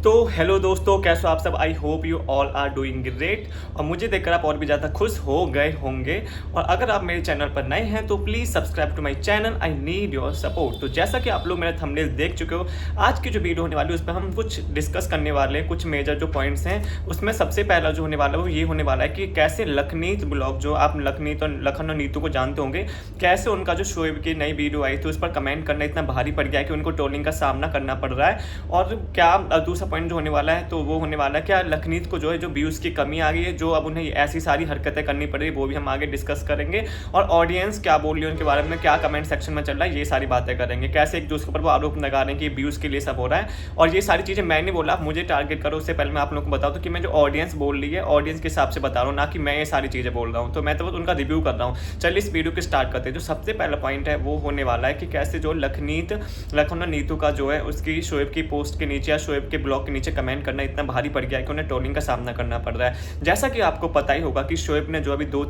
तो हेलो दोस्तों, कैसे हो आप सब। I hope you all are doing great. और मुझे देखकर आप और भी ज़्यादा खुश हो गए होंगे। और अगर आप मेरे चैनल पर नए हैं तो please subscribe to my channel. I need your support. तो जैसा कि आप लोग मेरा थंबनेल देख चुके हो, आज की जो वीडियो होने वाली है उस पर हम कुछ डिस्कस करने वाले हैं। कुछ मेजर जो पॉइंट्स हैं उसमें सबसे पहला जो होने वाला है वो ये होने वाला है कि कैसे लखनीत ब्लॉग, जो आप लखनीत और लखन और नीतू को जानते होंगे, कैसे उनका जो शोएब की नई वीडियो आई थी उस पर कमेंट करना इतना भारी पड़ गया है कि उनको ट्रोलिंग का सामना करना पड़ रहा है। और क्या दूसरा पॉइंट जो होने वाला है तो वो होने वाला है क्या लखनीत को जो है जो व्यूज़ की कमी आ गई है, जो अब उन्हें ऐसी सारी हरकतें करनी पड़ रही है, वो भी हम आगे डिस्कस करेंगे। और ऑडियंस क्या बोल रही है उनके बारे में, क्या कमेंट सेक्शन में चल रहा है, ये सारी बातें करेंगे। कैसे एक दूसरे पर वो आरोप लगा रहे हैं कि व्यूज़ के लिए सब हो रहा है। और ये सारी चीज़ें मैं नहीं बोला, मुझे टारगेट करो। उससे पहले मैं आप लोगों को बता दूं कि मैं जो ऑडियंस बोल रही है ऑडियंस के हिसाब से बता रहा हूँ, ना कि मैं ये सारी चीज़ें बोल रहा हूँ। तो मैं तो उनका रिव्यू कर रहा हूँ। चलिए इस वीडियो को स्टार्ट करते हैं। जो सबसे पहला पॉइंट है वो होने वाला है कि कैसे जो लखन और नीतू का जो है उसकी शोएब की पोस्ट के नीचे या शोएब के ब्लॉग के नीचे कमेंट करना इतना भारी पड़ गया है कि उन्हें ट्रोलिंग का सामना करना पड़ रहा है। जैसा कि आपको पता ही होगा कि शोएब ने जो अभी दो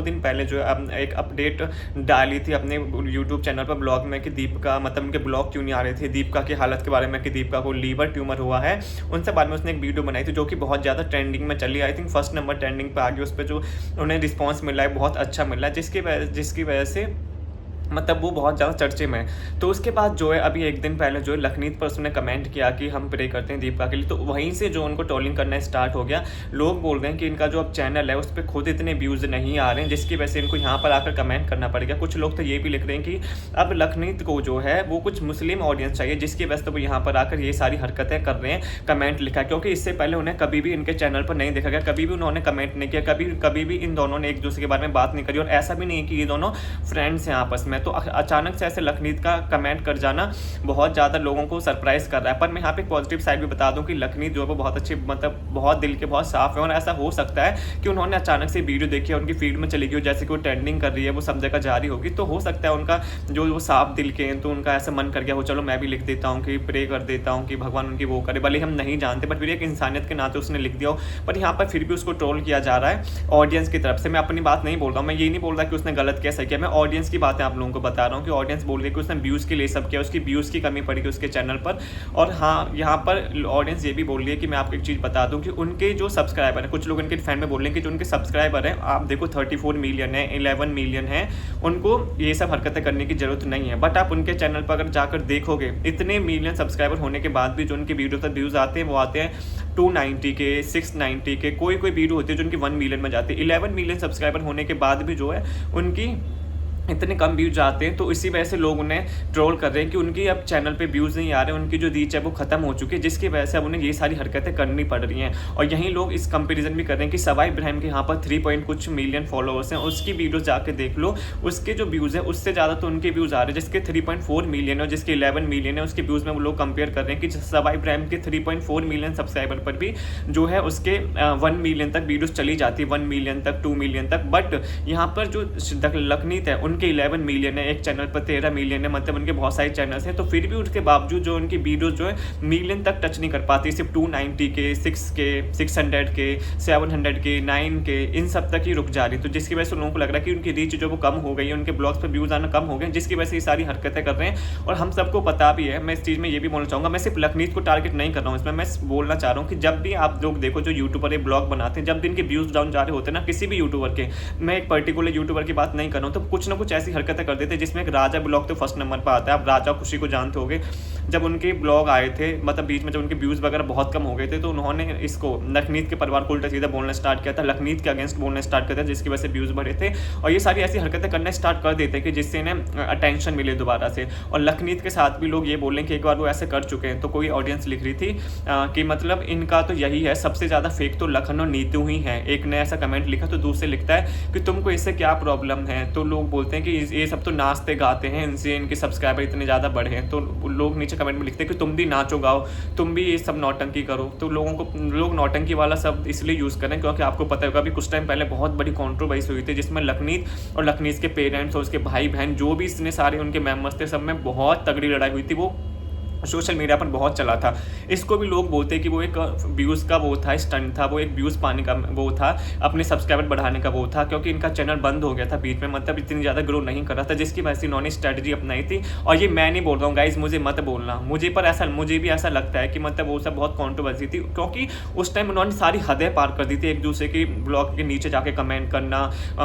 दिन पहले जो है एक अपडेट डाली थी अपने यूट्यूब चैनल पर ब्लॉग में कि दीपिका, मतलब उनके ब्लॉग क्यों नहीं आ रहे थे, दीपिका की हालत के बारे में कि दीपिका को लीवर ट्यूमर हुआ है। उनसे बाद में उसने एक वीडियो बनाई थी जो कि बहुत ज़्यादा ट्रेंडिंग में चली। I think first number trending पर आ गई। उस पर जो उन्हें रिस्पॉन्स मिला है बहुत अच्छा मिला है, जिसकी वजह से मतलब वो बहुत ज़्यादा चर्चे में है। तो उसके बाद जो है अभी एक दिन पहले जो है लखनीत पर उसने कमेंट किया कि हम प्रे करते हैं दीपिका के लिए। तो वहीं से जो उनको ट्रोलिंग करना स्टार्ट हो गया। लोग बोल रहे हैं कि इनका जो अब चैनल है उस पर खुद इतने व्यूज़ नहीं आ रहे हैं, जिसकी वजह से इनको यहाँ पर आकर कमेंट करना पड़ेगा। कुछ लोग तो ये भी लिख रहे हैं कि अब लखनीत को जो है वो कुछ मुस्लिम ऑडियंस चाहिए, जिसकी वजह से वो यहाँ पर आकर ये सारी हरकतें कर रहे हैं, कमेंट लिखा। क्योंकि इससे पहले उन्हें कभी भी इनके चैनल पर नहीं देखा गया, कभी भी उन्होंने कमेंट नहीं किया, कभी भी इन दोनों ने एक दूसरे के बारे में बात नहीं करी। और ऐसा भी नहीं है कि ये दोनों फ्रेंड्स हैं आपस में। तो अचानक से ऐसे लखनीत का कमेंट कर जाना बहुत ज़्यादा लोगों को सरप्राइज कर रहा है। पर मैं यहाँ पे पॉजिटिव साइड भी बता दूं कि लखनीत जो है वो बहुत अच्छी, मतलब बहुत दिल के बहुत साफ है। और ऐसा हो सकता है कि उन्होंने अचानक से वीडियो देखी है, उनकी फीड में चली गई, जैसे कि वो ट्रेंडिंग कर रही है, वो सब जगह जारी होगी। तो हो सकता है उनका जो वो साफ दिल के हैं तो उनका ऐसा मन कर गया हो, चलो मैं भी लिख देता हूँ कि प्रे कर देता हूँ कि भगवान उनकी वो करे। भले हम नहीं जानते बट फिर एक इंसानियत के नाते उसने लिख दिया हो। पर यहाँ पर फिर भी उसको ट्रोल किया जा रहा है ऑडियंस की तरफ से। मैं अपनी बात नहीं बोल रहा हूँ, मैं ये नहीं बोल रहा कि उसने गलत किया सही किया, मैं ऑडियंस की बातें आप लोगों को बता रहा हूँ कि ऑडियंस बोल रही है कि उसने व्यूज़ के लिए सब किया, उसकी व्यूज़ की कमी पड़ी उसके चैनल पर। और हाँ, यहाँ पर ऑडियंस ये भी बोल रही है कि मैं आपको एक चीज़ बता दूं कि उनके जो सब्सक्राइबर हैं, कुछ लोग इनके फैन में बोल रहे हैं कि जो उनके सब्सक्राइबर हैं आप देखो 34 मिलियन है, 11 मिलियन है, उनको ये सब हरकतें करने की जरूरत नहीं है। बट आप उनके चैनल पर अगर जाकर देखोगे, इतने मिलियन सब्सक्राइबर होने के बाद भी जो उनकी वीडियो पर व्यूज़ आते हैं वो आते हैं 290 के, 690 के, कोई वीडियो होती है जो उनकी 1 मिलियन में जाती है। 11 मिलियन सब्सक्राइबर होने के बाद भी जो है उनकी इतने कम व्यूज जाते हैं। तो इसी वजह से लोग उन्हें ट्रोल कर रहे हैं कि उनकी अब चैनल पे व्यूज़ नहीं आ रहे, उनकी जो रीच है वो खत्म हो चुकी है, जिसकी वजह से अब उन्हें ये सारी हरकतें करनी पड़ रही हैं। और यहीं लोग इस कंपैरिजन भी कर रहे हैं कि सवाई इब्राहिम के यहाँ पर 3 पॉइंट कुछ मिलियन फॉलोअर्स हैं, उसकी वीडियोस जाके देख लो, उसके जो व्यूज़ है उससे ज़्यादा तो उनके व्यूज़ आ रहे हैं, जिसके 3.4 मिलियन है और जिसके 11 मिलियन है। उसके व्यूज़ में वो लोग कंपेयर कर रहे हैं कि सवाई इब्राहिम के 3.4 मिलियन सब्सक्राइबर पर भी जो है उसके 1 मिलियन तक वीडियोज़ चली जाती है, 1 मिलियन तक, 2 मिलियन तक। बट यहाँ पर जो लखनीत है उनके 11 मिलियन, एक चैनल पर 13 मिलियन है, मतलब उनके बहुत सारे चैनल्स हैं। तो फिर भी उसके बावजूद जो उनकी वीडियोस जो है मिलियन तक टच नहीं कर पाती, सिर्फ 290 के, 6 के, 600 के, 700 के, 9 के, इन सब तक ही रुक जा रही। तो जिसकी वजह से लोगों को लग रहा है कि उनकी रीच जो वो कम हो गई है, उनके ब्लॉग्स पर व्यूज़ आना कम हो गए, जिसकी वजह से ये सारी हरकतें कर रहे हैं। और हम सबको पता भी है। मैं इस चीज़ में ये भी बोलना चाहूँगा, मैं सिर्फ लखनीत को टारगेट नहीं कर रहा हूँ इसमें, मैं बोलना चाह रहा हूँ कि जब भी आप लोग देखो जो यूट्यूबर ये ब्लॉग बनाते हैं, जब भी इनके व्यूज़ डाउन जा रहे होते हैं ना, किसी भी यूट्यूबर के, मैं एक पर्टिकुलर यूट्यूबर की बात नहीं कर रहा हूँ, तो कुछ ना कुछ ऐसी हरकतें कर देते हैं जिसमें एक राजा ब्लॉग तो फर्स्ट नंबर पर आता है। आप राजा खुशी को जानते होंगे, जब उनके ब्लॉग आए थे, मतलब बीच में जब उनके व्यूज़ वगैरह बहुत कम हो गए थे, तो उन्होंने इसको लखनीत के परिवार को उल्टा सीधा बोलना स्टार्ट किया था, लखनीत के अगेंस्ट बोलना स्टार्ट किया था, जिसकी वजह से व्यूज़ बढ़े थे। और ये सारी ऐसी हरकतें करना स्टार्ट कर देते कि जिससे इन्हें अटेंशन मिले दोबारा से। और लखनीत के साथ भी लोग ये बोल रहे हैं कि एक बार वो ऐसे कर चुके हैं। तो कोई ऑडियंस लिख रही थी कि मतलब इनका तो यही है, सबसे ज़्यादा फेक तो लखन और नीतू ही है। एक ने ऐसा कमेंट लिखा तो दूसरे लिखता है कि तुमको इससे क्या प्रॉब्लम है। तो लोग बोलते हैं कि ये सब तो नाचते गाते हैं, इनसे इनके सब्सक्राइबर इतने ज़्यादा बढ़े हैं। तो लोग नीचे कमेंट में लिखते हैं कि तुम भी नाचो गाओ, तुम भी ये सब नौटंकी करो। तो लोग नौटंकी वाला शब्द इसलिए यूज़ करें क्योंकि आपको पता होगा अभी कुछ टाइम पहले बहुत बड़ी कंट्रोवर्सी हुई थी, जिसमें लखनीत और लखनीत के पेरेंट्स और उसके भाई बहन जो भी इसने सारे उनके मेंबर्स थे, सब में बहुत तगड़ी लड़ाई हुई थी। वो सोशल मीडिया पर बहुत चला था। इसको भी लोग बोलते हैं कि वो एक व्यूज़ का वो था, स्टंट था, वो एक व्यूज़ पाने का वो था, अपने सब्सक्राइबर बढ़ाने का वो था, क्योंकि इनका चैनल बंद हो गया था बीच में, मतलब इतनी ज़्यादा ग्रो नहीं कर रहा था, जिसकी वजह से इन्होंने स्ट्रैटेजी अपनाई थी। और ये मैं नहीं बोल रहा हूँ गाइज़, मुझे मत बोलना, मुझे भी ऐसा लगता है कि मतलब वो सब बहुत कंट्रोवर्सी थी, क्योंकि उस टाइम उन्होंने सारी हदें पार कर दी थी। एक दूसरे की ब्लॉग के नीचे जाके कमेंट करना,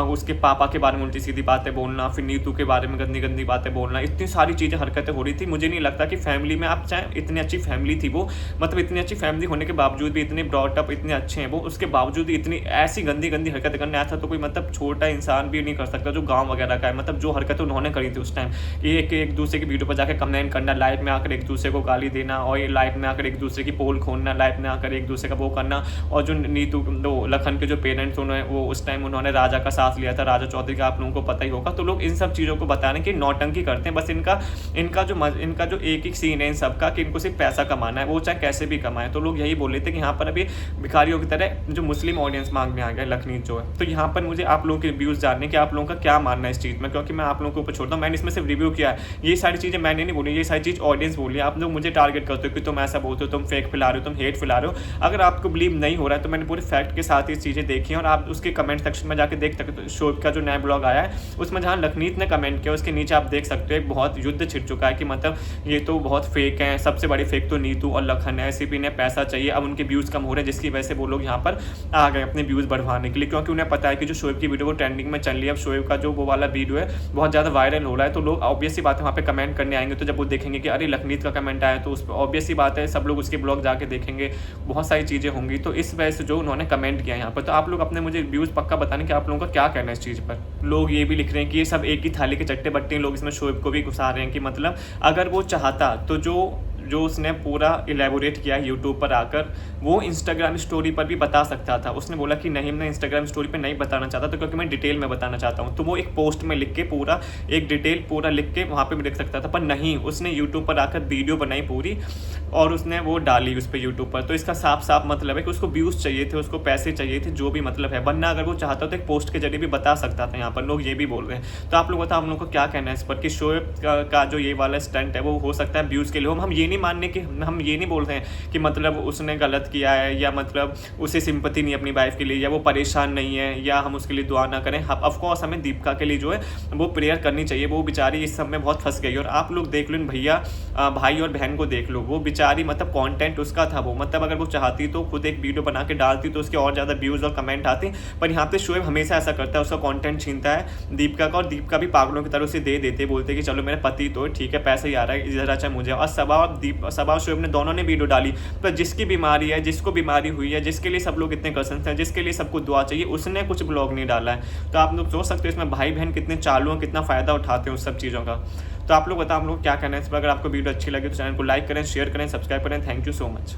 उसके पापा के बारे में उल्टी सीधी बातें बोलना, फिर नीतू के बारे में गंदी गंदी बातें बोलना, इतनी सारी चीज़ें हरकतें हो रही थी। मुझे नहीं लगता कि फैमिली में, आप चाहे इतनी अच्छी फैमिली थी वो, मतलब इतनी अच्छी फैमिली होने के बावजूद भी, इतने ब्रॉट अप इतने अच्छे हैं वो, उसके बावजूद भी इतनी ऐसी गंदी गंदी हरकतें करना, ऐसा तो कोई मतलब छोटा इंसान भी नहीं कर सकता जो गाँव वगैरह का है। मतलब जो हरकतें उन्होंने करी थी उस टाइम, एक दूसरे की वीडियो पर जाकर कमेंट करना, लाइव में आकर एक दूसरे को गाली देना, और ये लाइव में आकर एक दूसरे की पोल खोलना, लाइव में आकर एक दूसरे का वो करना। और जो नीतू लखन के जो पेरेंट्स उन्होंने वो उस टाइम उन्होंने राजा का साथ लिया था, राजा चौधरी का, आप लोगों को पता ही होगा। तो लोग इन सब चीज़ों को बताने की नौटंकी करते हैं, बस इनका जो एक एक सीन है इन सबका, कि इनको सिर्फ पैसा कमाना है, वो चाहे कैसे भी कमाए। तो लोग यही बोल रहे थे कि यहाँ पर अभी भिखारियों की तरह जो मुस्लिम ऑडियंस मांग में आ गया लखनीत जो है। तो यहाँ पर मुझे आप लोगों के व्यूज़ जानने कि आप लोगों का क्या मानना है इस चीज़ में, क्योंकि मैं आप लोगों के ऊपर छोड़ता हूँ। मैंने इसमें सिर्फ रिव्यू किया है, ये सारी चीज़ें मैंने नहीं बोली, ये सारी चीज़ ऑडियंस बोली। आप लोग मुझे टारगेट करते हो कि तुम ऐसा बोलते हो, तुम फेक फैला रहे हो, तुम हेट फैला रहे हो। अगर आपको बिलीव नहीं हो रहा है तो मैंने पूरे फैक्ट के साथ ये चीज़ें देखी हैं, और आप उसके कमेंट सेक्शन में जाकर देख सकते हो। शोएब का जो नया ब्लॉग आया है उसमें जहाँ लखनीत ने कमेंट किया, उसके नीचे आप देख सकते हो एक बहुत युद्ध छिड़ चुका है कि मतलब ये तो बहुत फेक है, सबसे बड़ी फेक तो नीतू और लखन है। एसीपी ने पैसा चाहिए, अब उनके व्यूज़ कम हो रहे हैं, जिसकी वजह से वो लोग यहाँ पर आ गए अपने व्यूज़ बढ़वाने के लिए, क्योंकि उन्हें पता है कि जो शोएब की वीडियो वो ट्रेंडिंग में चल रही है। अब शोएब का जो वो वाला वीडियो है बहुत ज़्यादा वायरल हो रहा है, तो लोग ऑब्वियस सी बात है वहाँ पे कमेंट करने आएंगे। तो जब वो देखेंगे कि अरे लखनीत का कमेंट आया, तो उस पर ऑब्वियस सी बात है सब लोग उसके ब्लॉग जाके देखेंगे, बहुत सारी चीज़ें होंगी। तो इस वजह से जो उन्होंने कमेंट किया यहाँ पर, तो आप लोग अपने मुझे व्यूज़ पक्का बताने कि आप लोगों का क्या कहना है इस चीज़ पर। लोग ये भी लिख रहे हैं कि ये सब एक ही थाली के चट्टे बट्टे, लोग इसमें शोएब को भी घुसा रहे हैं कि मतलब अगर वो चाहता तो जो उसने पूरा इलेबोरेट किया है यूट्यूब पर आकर, वो इंस्टाग्राम स्टोरी पर भी बता सकता था। उसने बोला कि नहीं, मैं इंस्टाग्राम स्टोरी पर नहीं बताना चाहता, तो क्योंकि मैं डिटेल में बताना चाहता हूँ। तो वो एक पोस्ट में लिख के पूरा एक डिटेल पूरा लिख के वहाँ पे भी लिख सकता था, पर नहीं, उसने यूट्यूब पर आकर वीडियो बनाई पूरी और उसने वो डाली उस पर यूट्यूब पर। तो इसका साफ साफ मतलब है कि उसको व्यूज़ चाहिए थे, उसको पैसे चाहिए थे, जो भी मतलब है, वरना अगर वो चाहता तो एक पोस्ट के जरिए भी बता सकता था। यहाँ पर लोग ये भी बोल रहे हैं। तो आप लोग बताओ, हम लोग को क्या कहना है इस पर कि शोएब का जो ये वाला स्टंट है वो हो सकता है व्यूज़ के लिए। हम ये नहीं मानने कि हम ये नहीं बोल रहे हैं कि मतलब उसने गलत किया है, या मतलब उसे सिंपैथी नहीं अपनी वाइफ के लिए, या वो परेशान नहीं है, या हम उसके लिए दुआ ना करें। ऑफकोर्स हमें दीपिका के लिए जो है वो प्रेयर करनी चाहिए, वो बेचारी इस सब में बहुत फंस गई। और आप लोग देख लो इन भैया भाई और बहन को देख लो, वो बेचारी मतलब कंटेंट उसका था वो, मतलब अगर वो चाहती तो खुद एक वीडियो बना के डालती तो उसके और ज़्यादा व्यूज़ और कमेंट आते। पर यहाँ पे शोएब हमेशा ऐसा करता है, उसका कंटेंट छीनता है दीपिका का, और दीपिका भी पागलों की तरह उसे दे देते, बोलते कि चलो मेरे पति तो ठीक है, पैसा ही आ रहा है, इधर अच्छा मुझे। और सबा शोएब ने दोनों ने वीडियो डाली, पर जिसकी बीमारी है, जिसको बीमारी हुई है, जिसके लिए सब लोग इतने कसम हैं, जिसके लिए सबको दुआ चाहिए, उसने कुछ ब्लॉग नहीं डाला है। तो आप लोग सोच सकते हो इसमें भाई बहन कितने चालू हैं, कितना फ़ायदा उठाते हैं उस सब चीज़ों का। तो आप लोग बताओ हम लोग क्या कहना है इस पर। अगर आपको वीडियो अच्छी लगी तो चैनल को लाइक करें, शेयर करें, सब्सक्राइब करें। Thank you so much.